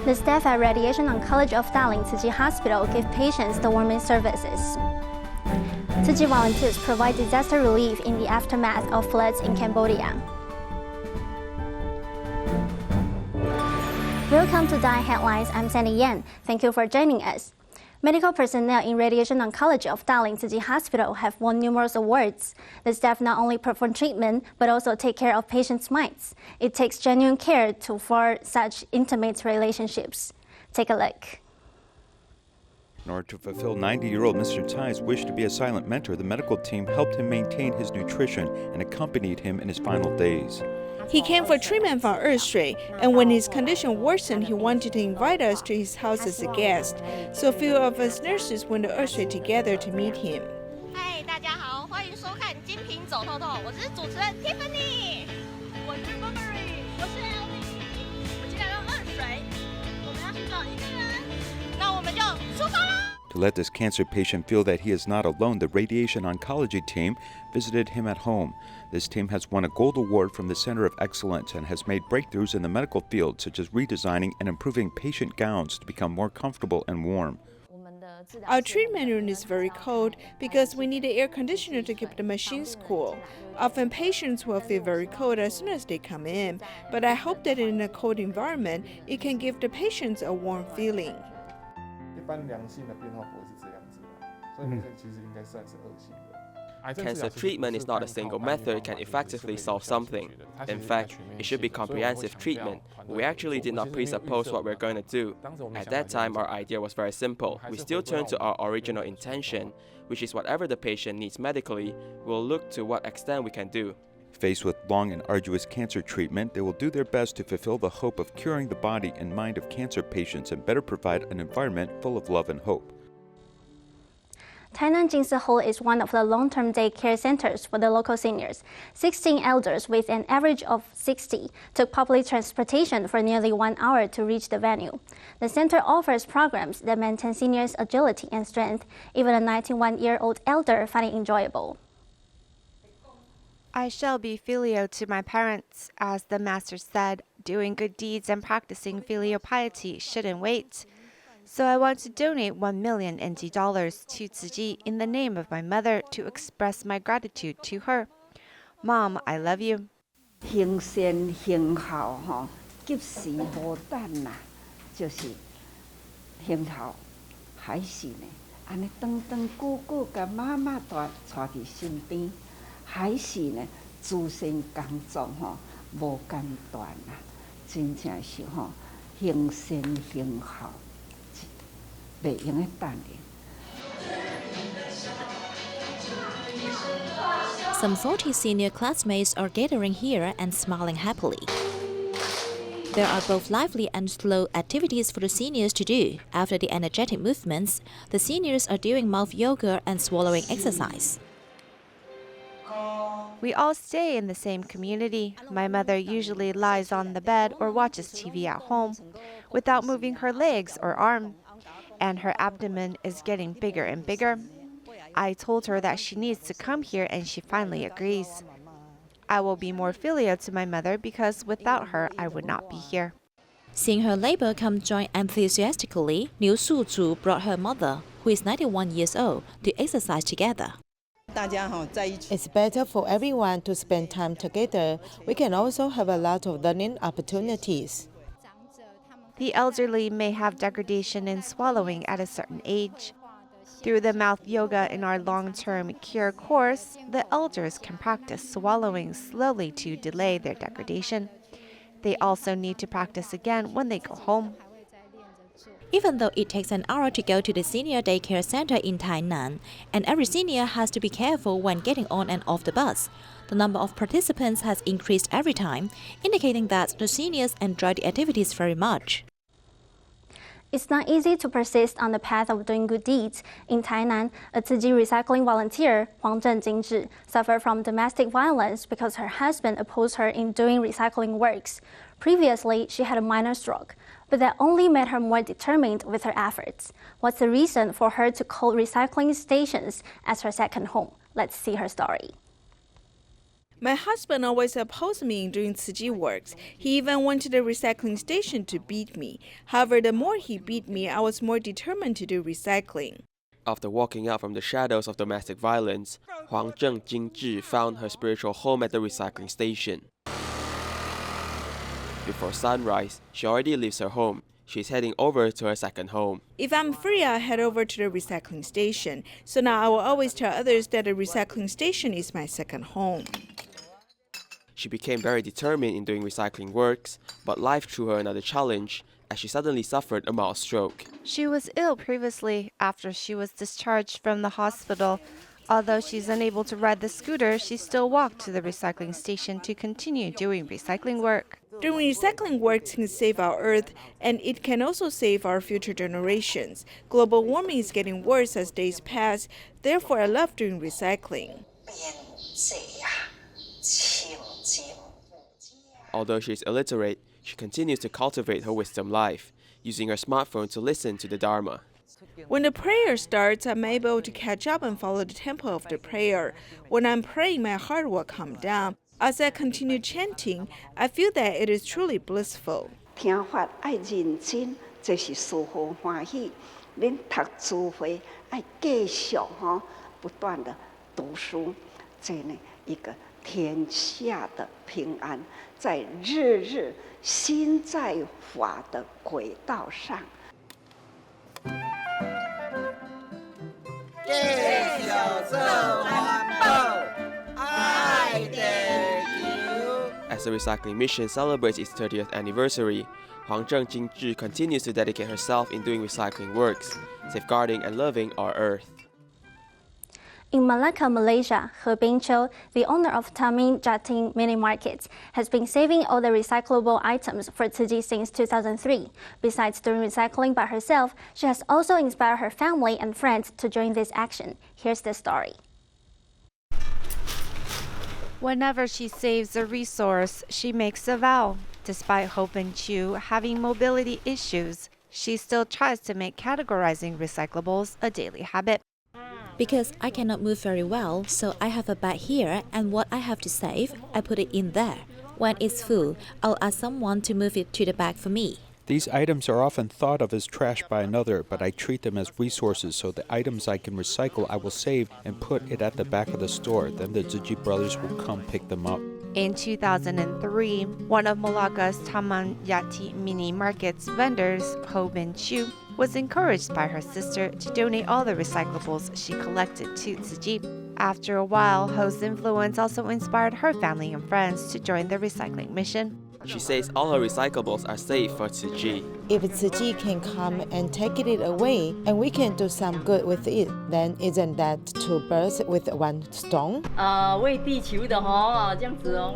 The staff at Radiation Oncology of Dalin Tzu Chi Hospital give patients the warming services. Tzu Chi volunteers provide disaster relief in the aftermath of floods in Cambodia. Welcome to Dalin Headlines. I'm Sandy Yan. Thank you for joining us. Medical personnel in Radiation Oncology of Dalin Tzu Chi Hospital have won numerous awards. The staff not only perform treatment, but also take care of patients' minds. It takes genuine care to forge such intimate relationships. Take a look. In order to fulfill 90-year-old Mr. Tsai's wish to be a silent mentor, the medical team helped him maintain his nutrition and accompanied him in his final days. He came for treatment from Ershui, and when his condition worsened, he wanted to invite us to his house as a guest. So a few of us nurses went to Ershui together to meet him. Hi, 大家好，欢迎收看《精品走透透》，我是主持人 Tiffany， 我是 Burberry， 我是 Ellie， 我今天要Ershui，我们要去找一个人，那我们就出发啦！ To let this cancer patient feel that he is not alone, the radiation oncology team visited him at home. This team has won a gold award from the Center of Excellence and has made breakthroughs in the medical field, such as redesigning and improving patient gowns to become more comfortable and warm. Our treatment room is very cold because we need an air conditioner to keep the machines cool. Often patients will feel very cold as soon as they come in, but I hope that in a cold environment, it can give the patients a warm feeling. 一般良性的变化不会是这样子的，所以那个其实应该算是恶性的。 Cancer treatment is not a single method can effectively solve something. In fact, it should be comprehensive treatment. We actually did not presuppose what we're going to do. At that time, our idea was very simple. We still turn to our original intention, which is whatever the patient needs medically, we'll look to what extent we can do. Faced with long and arduous cancer treatment, they will do their best to fulfill the hope of curing the body and mind of cancer patients and better provide an environment full of love and hope. Tainan Jinsi Hall is one of the long-term day care centers for the local seniors. 16 elders with an average of 60 took public transportation for nearly 1 hour to reach the venue. The center offers programs that maintain seniors' agility and strength. Even a 91-year-old elder find it enjoyable. I shall be filial to my parents. As the master said, doing good deeds and practicing filial piety shouldn't wait. So I want to donate 1 million NT dollars to Tzu Chi in the name of my mother to express my gratitude to her. Mom, I love you. 行善行孝吼，及时无等啦，就是行孝，还是呢？安尼长长久久甲妈妈带伫身边，还是呢？诸身工作吼，无间断啦，真正是吼行善行孝。 Some 40 senior classmates are gathering here and smiling happily. There are both lively and slow activities for the seniors to do. After the energetic movements, the seniors are doing mouth yoga and swallowing exercise. We all stay in the same community. My mother usually lies on the bed or watches TV at home without moving her legs or arm. And her abdomen is getting bigger and bigger. I told her that she needs to come here and she finally agrees. I will be more filial to my mother because without her, I would not be here. Seeing her labor come join enthusiastically, Liu Suzhu brought her mother, who is 91 years old, to exercise together. It's better for everyone to spend time together. We can also have a lot of learning opportunities. The elderly may have degradation in swallowing at a certain age. Through the mouth yoga in our long-term cure course, the elders can practice swallowing slowly to delay their degradation. They also need to practice again when they go home. Even though it takes an hour to go to the senior daycare center in Tainan, and every senior has to be careful when getting on and off the bus, the number of participants has increased every time, indicating that the seniors enjoy the activities very much. It's not easy to persist on the path of doing good deeds. In Tainan, a Tzu Chi recycling volunteer, Huang Zhenjingzhi, suffered from domestic violence because her husband opposed her in doing recycling works. Previously, she had a minor stroke, but that only made her more determined with her efforts. What's the reason for her to call recycling stations as her second home? Let's see her story. My husband always opposed me in doing Tzu Chi works. He even went to the recycling station to beat me. However, the more he beat me, I was more determined to do recycling. After walking out from the shadows of domestic violence, Huang Jingzhi found her spiritual home at the recycling station. Before sunrise, she already leaves her home. She's heading over to her second home. If I'm free, I'll head over to the recycling station. So now I will always tell others that the recycling station is my second home. She became very determined in doing recycling works, but life threw her another challenge as she suddenly suffered a mild stroke. She was ill previously after she was discharged from the hospital. Although she's unable to ride the scooter, she still walked to the recycling station to continue doing recycling work. Doing recycling work can save our Earth, and it can also save our future generations. Global warming is getting worse as days pass, therefore I love doing recycling. Although she is illiterate, she continues to cultivate her wisdom life, using her smartphone to listen to the Dharma. When the prayer starts, I'm able to catch up and follow the tempo of the prayer. When I'm praying, my heart will calm down. As I continue chanting, I feel that it is truly blissful. 听法爱认真，这是殊好欢喜。恁读智慧爱继续不断的读书，这呢一个天下的平安，在日日心在法的轨道上。 As the recycling mission celebrates its 30th anniversary, Huang Jingzhi continues to dedicate herself in doing recycling works, safeguarding and loving our earth. In Malacca, Malaysia, He Bingqiu, the owner of Tamin Jating Mini Market, has been saving all the recyclable items for Tzu Chi since 2003. Besides doing recycling by herself, she has also inspired her family and friends to join this action. Here's the story. Whenever she saves a resource, she makes a vow. Despite He Bingqiu having mobility issues, she still tries to make categorizing recyclables a daily habit. Because I cannot move very well, so I have a bag here, and what I have to save, I put it in there. When it's full, I'll ask someone to move it to the bag for me. These items are often thought of as trash by another, but I treat them as resources, so the items I can recycle I will save and put it at the back of the store. Then the Tzu Chi brothers will come pick them up. In 2003, one of Malacca's Taman Yati Mini Market's vendors, He Bingqiu, was encouraged by her sister to donate all the recyclables she collected to Tzu Chi. After a while, He's influence also inspired her family and friends to join the recycling mission. She says all her recyclables are safe for Tzu Chi. If Tzu Chi can come and take it away and we can do some good with it, then isn't that two birds with one stone?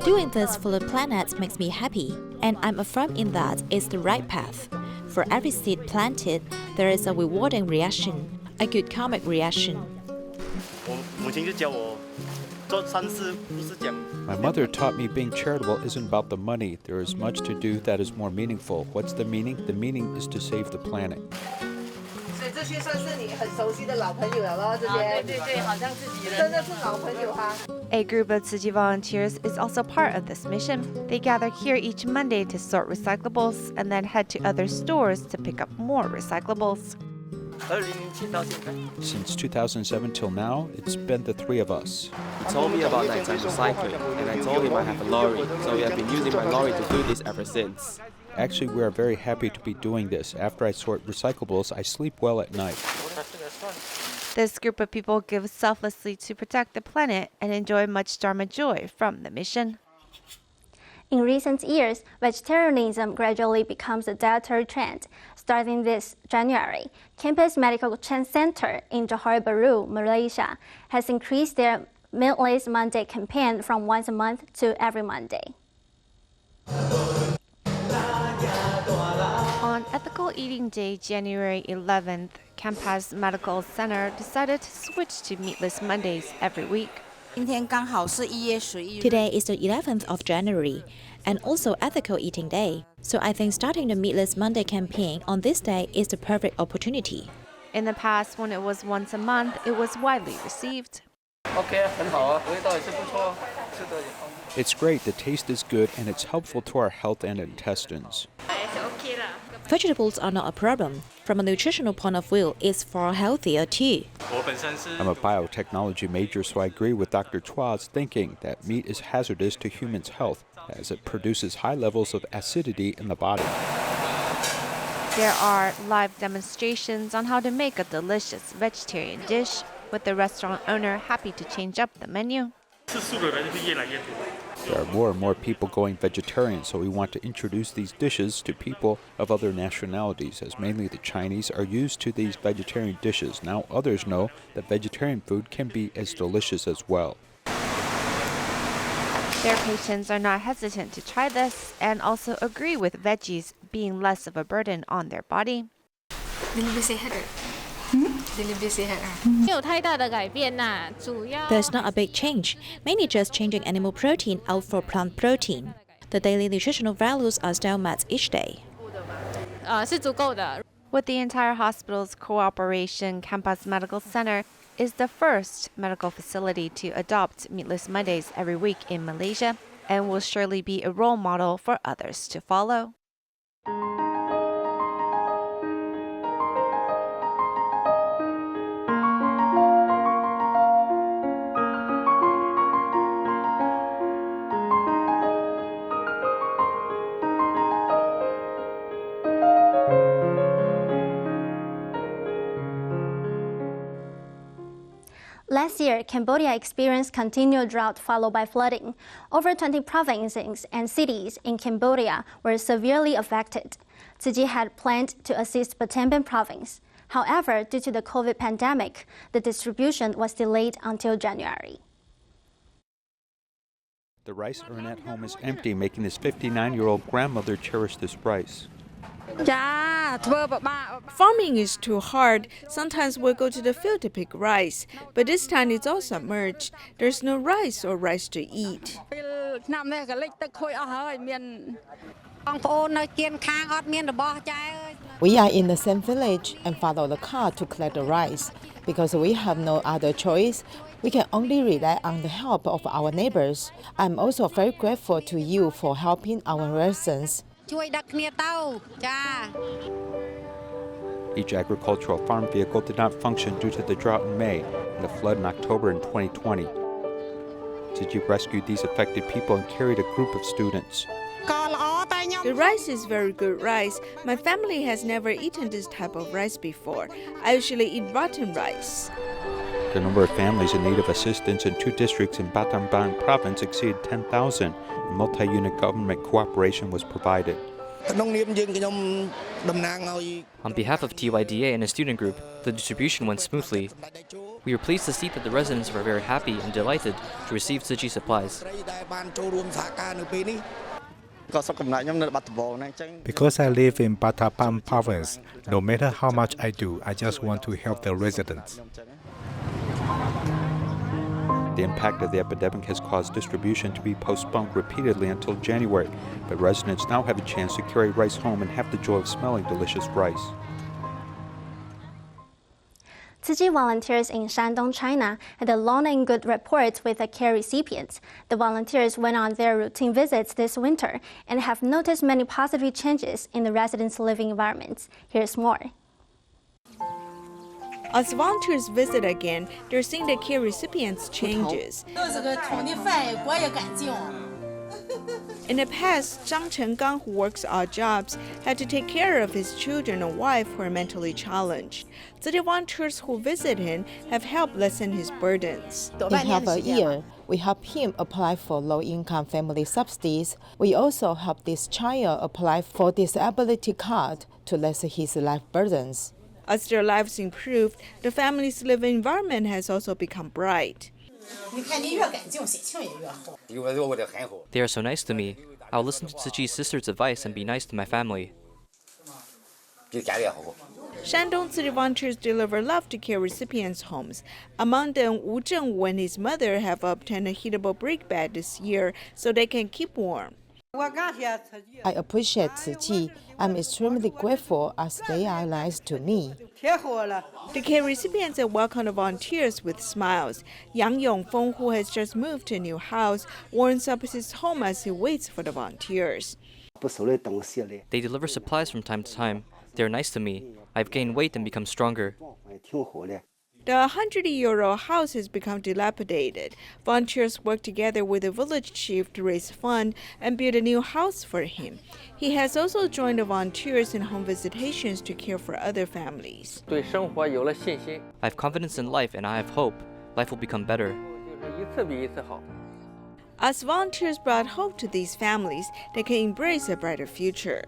Doing this for the planet makes me happy, and I'm affirmed in that it's the right path. For every seed planted, there is a rewarding reaction, a good karmic reaction. My mother taught me being charitable isn't about the money. There is much to do that is more meaningful. What's the meaning? The meaning is to save the planet. A group of Tzu Chi volunteers is also part of this mission. They gather here each Monday to sort recyclables and then head to other stores to pick up more recyclables. Since 2007 till now, it's been the three of us. He told me about nighttime recycling, and I told him I have a lorry, so we have been using my lorry to do this ever since. Actually, we are very happy to be doing this. After I sort recyclables, I sleep well at night. This group of people give selflessly to protect the planet and enjoy much Dharma joy from the mission. In recent years, vegetarianism gradually becomes a dietary trend. Starting this January, Campus Medical Center in Johor Bahru, Malaysia, has increased their Meatless Monday campaign from once a month to every Monday. On Ethical Eating Day, January 11th, Campus Medical Center decided to switch to Meatless Mondays every week. Today is the 11th of January, and also Ethical Eating Day. So I think starting the Meatless Monday campaign on this day is the perfect opportunity. In the past, when it was once a month, it was widely received. It's great, the taste is good, and it's helpful to our health and intestines. Vegetables are not a problem. From a nutritional point of view, it's far healthier too. I'm a biotechnology major, so I agree with Dr. Chua's thinking that meat is hazardous to humans' health as it produces high levels of acidity in the body. There are live demonstrations on how to make a delicious vegetarian dish, with the restaurant owner happy to change up the menu. There are more and more people going vegetarian, so we want to introduce these dishes to people of other nationalities, as mainly the Chinese are used to these vegetarian dishes. Now others know that vegetarian food can be as delicious as well. Their patients are not hesitant to try this and also agree with veggies being less of a burden on their body. There's not a big change, mainly just changing animal protein out for plant protein. The daily nutritional values are still met each day. With the entire hospital's cooperation, Campus Medical Center is the first medical facility to adopt Meatless Mondays every week in Malaysia and will surely be a role model for others to follow. Last year, Cambodia experienced continued drought followed by flooding. Over 20 provinces and cities in Cambodia were severely affected. Tzu Chi had planned to assist Battambang province. However, due to the COVID pandemic, the distribution was delayed until January. The rice urn at home is empty, making this 59-year-old grandmother cherish this rice. Farming is too hard. Sometimes we go to the field to pick rice, but this time it's all submerged. There's no rice or rice to eat. We are in the same village and follow the car to collect the rice. Because we have no other choice, we can only rely on the help of our neighbors. I'm also very grateful to you for helping our residents. Each agricultural farm vehicle did not function due to the drought in May and the flood in October in 2020. Tzu Chi rescued these affected people and carried a group of students. The rice is very good rice. My family has never eaten this type of rice before. I usually eat rotten rice. The number of families in need of assistance in 2 districts in Battambang province exceeded 10,000, and multi-unit government cooperation was provided. On behalf of TYDA and a student group, the distribution went smoothly. We were pleased to see that the residents were very happy and delighted to receive Tzu Chi supplies. Because I live in Battambang province, no matter how much I do, I just want to help the residents. The impact of the epidemic has caused distribution to be postponed repeatedly until January, but residents now have a chance to carry rice home and have the joy of smelling delicious rice. Tzu Chi volunteers in Shandong, China had a long and good rapport with the care recipients. The volunteers went on their routine visits this winter and have noticed many positive changes in the residents' living environments. Here's more. As volunteers visit again, they're seeing the care recipients' changes. In the past, Zhang Chenggang, who works odd jobs, had to take care of his children and wife who are mentally challenged. Tzu Chi volunteers who visit him have helped lessen his burdens. In half a year, we help him apply for low-income family subsidies. We also help this child apply for disability card to lessen his life burdens. As their lives improved, the family's living environment has also become bright. They are so nice to me. I'll listen to Tzu Chi's sister's advice and be nice to my family. Shandong Tzu Chi volunteers deliver love to care recipients' homes. Among them, Wu Zhengwu and his mother have obtained a heatable brick bed this year so they can keep warm. I appreciate Tzu Chi. I'm extremely grateful as they are nice to me. The care recipients welcome the volunteers with smiles. Yang Yongfeng, who has just moved to a new house, warms up his home as he waits for the volunteers. They deliver supplies from time to time. They are nice to me. I've gained weight and become stronger. The 100-year-old house has become dilapidated. Volunteers work together with the village chief to raise funds and build a new house for him. He has also joined the volunteers in home visitations to care for other families. I have confidence in life and I have hope. Life will become better. As volunteers brought hope to these families, they can embrace a brighter future.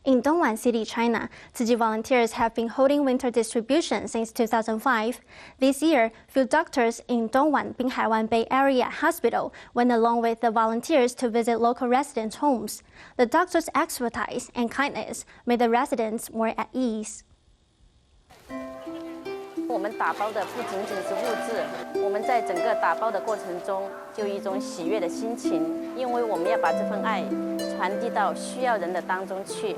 In Dongguan City, China, Tzu Chi volunteers have been holding winter distribution since 2005. This year, field doctors in Dongguan Binghaiwan Bay Area Hospital went along with the volunteers to visit local residents' homes. The doctors' expertise and kindness made the residents more at ease. 我们打包的不仅仅是物质，我们在整个打包的过程中就有一种喜悦的心情，因为我们要把这份爱传递到需要人的当中去。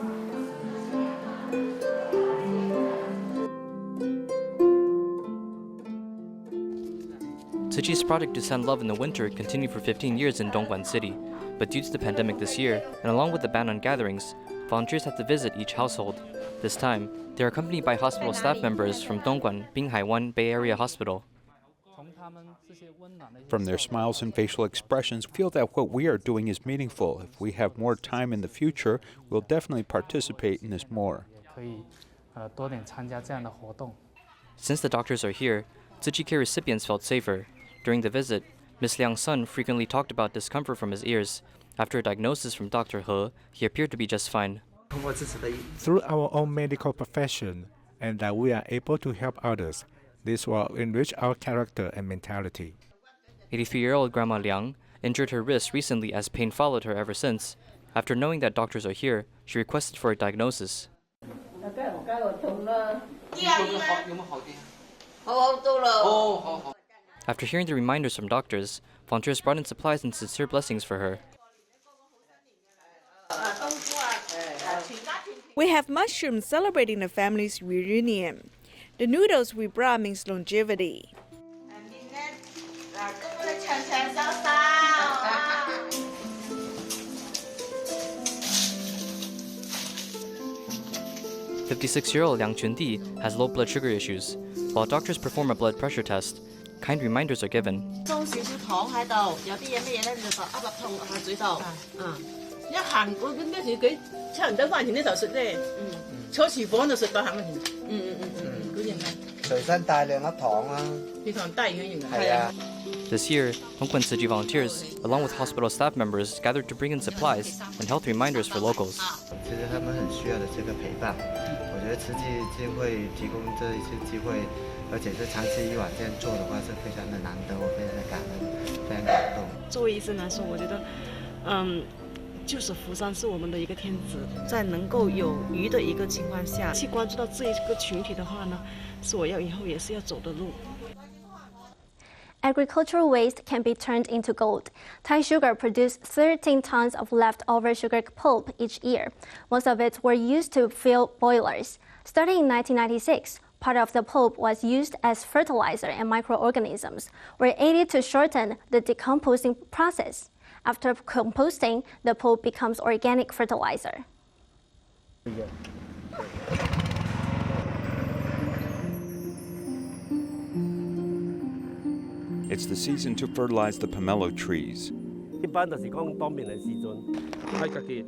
Tzu Chi's project to send love in the winter continued for 15 years in Dongguan City, but due to the pandemic this year, and along with the ban on gatherings, volunteers have to visit each household. This time, they are accompanied by hospital staff members from Dongguan Binghaiwan Bay Area Hospital. From their smiles and facial expressions, feel that what we are doing is meaningful. If we have more time in the future, we'll definitely participate in this more. Since the doctors are here, Tzu Chi care recipients felt safer. During the visit, Ms. Liang's son frequently talked about discomfort from his ears. After a diagnosis from Dr. He, he appeared to be just fine. Through our own medical profession and that we are able to help others, this will enrich our character and mentality. 83-year-old Grandma Liang injured her wrist recently as pain followed her ever since. After knowing that doctors are here, she requested for a diagnosis. After hearing the reminders from doctors, volunteers brought in supplies and sincere blessings for her. We have mushrooms celebrating the family's reunion. The noodles we brought means longevity. "56-year-old Liang Chundi has low blood sugar issues. While doctors perform a blood pressure test, kind reminders are given. This year, Dongguan Tzu Chi volunteers, along with hospital staff members, gathered to bring in supplies and health reminders for locals. Agricultural waste can be turned into gold. Thai Sugar produced 13 tons of leftover sugar pulp each year. Most of it were used to fill boilers. Starting in 1996, part of the pulp was used as fertilizer and microorganisms were aided to shorten the decomposing process. After composting, the pulp becomes organic fertilizer. It's the season to fertilize the pomelo trees.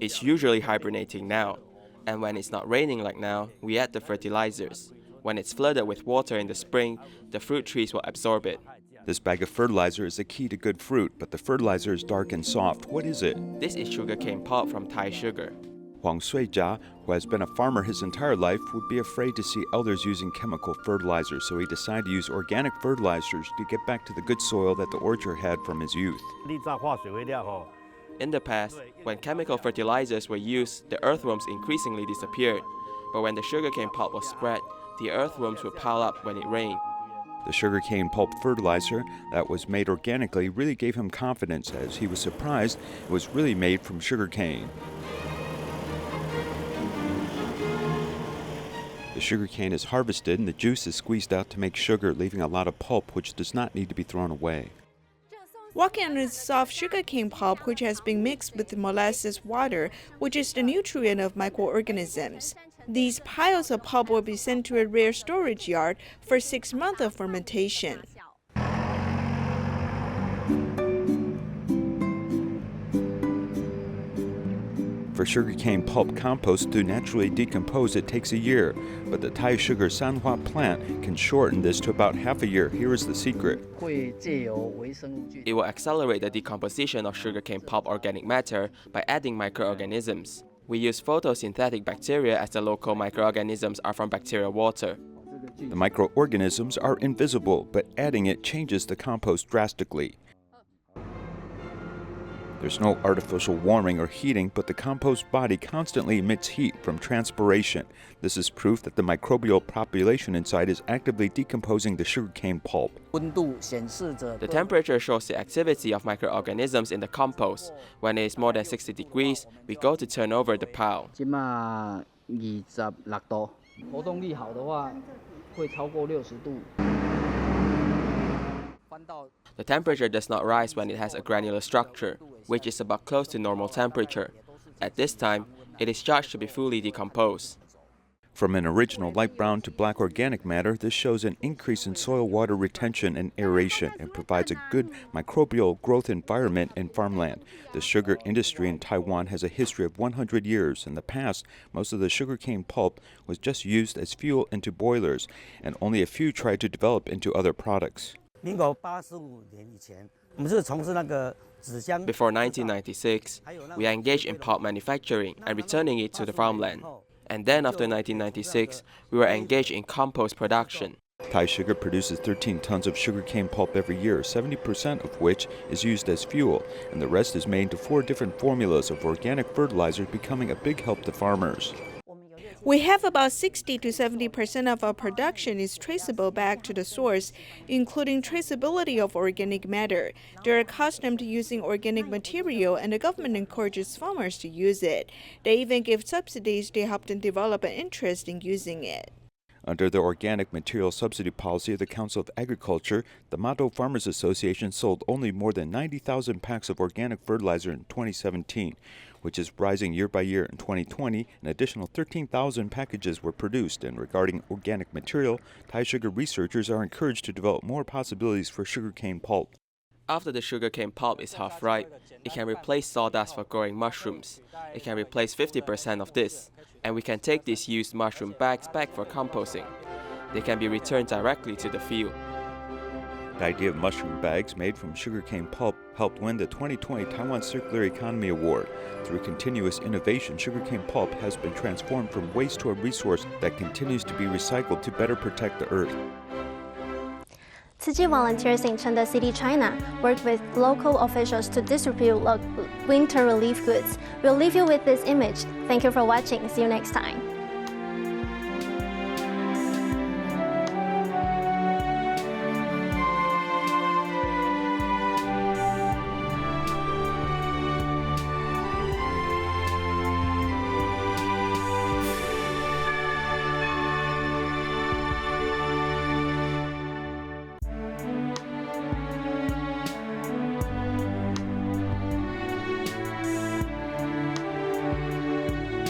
It's usually hibernating now, and when it's not raining like now, we add the fertilizers. When it's flooded with water in the spring, the fruit trees will absorb it. This bag of fertilizer is the key to good fruit, but the fertilizer is dark and soft. What is it? This is sugarcane pulp from Thai Sugar. Huang Suijia, who has been a farmer his entire life, would be afraid to see elders using chemical fertilizers, so he decided to use organic fertilizers to get back to the good soil that the orchard had from his youth. In the past, when chemical fertilizers were used, the earthworms increasingly disappeared. But when the sugarcane pulp was spread, the earthworms would pile up when it rained. The sugarcane pulp fertilizer that was made organically really gave him confidence, as he was surprised it was really made from sugarcane. The sugarcane is harvested and the juice is squeezed out to make sugar, leaving a lot of pulp which does not need to be thrown away. Walking on the soft sugarcane pulp, which has been mixed with molasses water, which is the nutrient of microorganisms. These piles of pulp will be sent to a rare storage yard for 6 months of fermentation. For sugarcane pulp compost to naturally decompose, it takes a year, but the Thai sugar sanhua plant can shorten this to about half a year. Here is the secret. It will accelerate the decomposition of sugarcane pulp organic matter by adding microorganisms. We use photosynthetic bacteria as the local microorganisms are from bacterial water. The microorganisms are invisible, but adding it changes the compost drastically. There's no artificial warming or heating, but the compost body constantly emits heat from transpiration. This is proof that the microbial population inside is actively decomposing the sugarcane pulp. The temperature shows the activity of microorganisms in the compost. When it is more than 60 degrees, we go to turn over the pile. The temperature does not rise when it has a granular structure, which is about close to normal temperature. At this time, it is judged to be fully decomposed. From an original light brown to black organic matter, this shows an increase in soil water retention and aeration and provides a good microbial growth environment in farmland. The sugar industry in Taiwan has a history of 100 years. In the past, most of the sugarcane pulp was just used as fuel into boilers, and only a few tried to develop into other products. Before 1996, we engaged in pulp manufacturing and returning it to the farmland. And then after 1996, we were engaged in compost production. Thai Sugar produces 13 tons of sugarcane pulp every year, 70% of which is used as fuel, and the rest is made into 4 different formulas of organic fertilizers, becoming a big help to farmers. We have about 60 to 70% of our production is traceable back to the source, including traceability of organic matter. They're accustomed to using organic material, and the government encourages farmers to use it. They even give subsidies to help them develop an interest in using it. Under the Organic Material Subsidy Policy of the Council of Agriculture, the Mato Farmers Association sold only more than 90,000 packs of organic fertilizer in 2017, which is rising year by year. In 2020, an additional 13,000 packages were produced, and regarding organic material, Thai Sugar researchers are encouraged to develop more possibilities for sugarcane pulp. After the sugarcane pulp is half ripe, it can replace sawdust for growing mushrooms. It can replace 50% of this, and we can take these used mushroom bags back for composting. They can be returned directly to the field. The idea of mushroom bags made from sugarcane pulp helped win the 2020 Taiwan Circular Economy Award. Through continuous innovation, sugarcane pulp has been transformed from waste to a resource that continues to be recycled to better protect the earth. Tzu Chi volunteers in Chengde City, China, worked with local officials to distribute winter relief goods. We'll leave you with this image. Thank you for watching. See you next time.